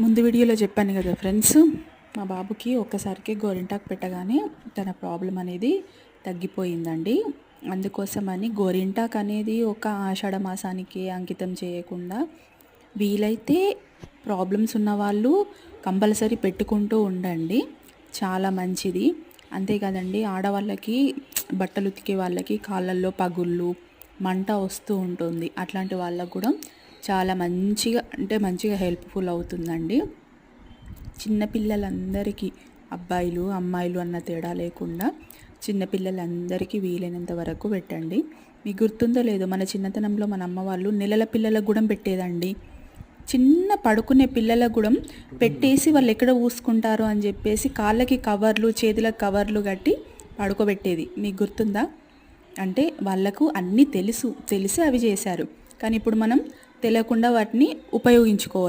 ముందు వీడియోలో చెప్పాను కదా ఫ్రెండ్స్, మా బాబుకి ఒక్కసారికి గోరింటాకు పెట్టగానే తన ప్రాబ్లం అనేది తగ్గిపోయిందండి. అందుకోసమని గోరింటాకు అనేది ఒక ఆషాఢ మాసానికి అంకితం చేయకుండా వీలైతే ప్రాబ్లమ్స్ ఉన్నవాళ్ళు కంపల్సరీ పెట్టుకుంటూ ఉండండి, చాలా మంచిది. అంతేకాదండి, ఆడవాళ్ళకి బట్టలు ఉతికే వాళ్ళకి కాళ్ళల్లో పగుళ్ళు మంట వస్తూ ఉంటుంది. అట్లాంటి వాళ్ళకు కూడా చాలా మంచిగా హెల్ప్ఫుల్ అవుతుందండి. చిన్నపిల్లలందరికీ, అబ్బాయిలు అమ్మాయిలు అన్న తేడా లేకుండా చిన్నపిల్లలందరికీ వీలైనంత వరకు పెట్టండి. మీకు గుర్తుందో లేదో, మన చిన్నతనంలో మన అమ్మ వాళ్ళు నెలల పిల్లలకు కూడా పెట్టేదండి. చిన్న పడుకునే పిల్లలకు కూడా పెట్టేసి వాళ్ళు ఎక్కడ ఊసుకుంటారో అని చెప్పేసి కాళ్ళకి కవర్లు చేతులకు కవర్లు కట్టి పడుకోబెట్టేది. మీకు గుర్తుందా? అంటే వాళ్ళకు అన్నీ తెలిసి అవి చేశారు. కానీ ఇప్పుడు మనం తెలియకుండా వాటిని ఉపయోగించుకోవట్లేదు.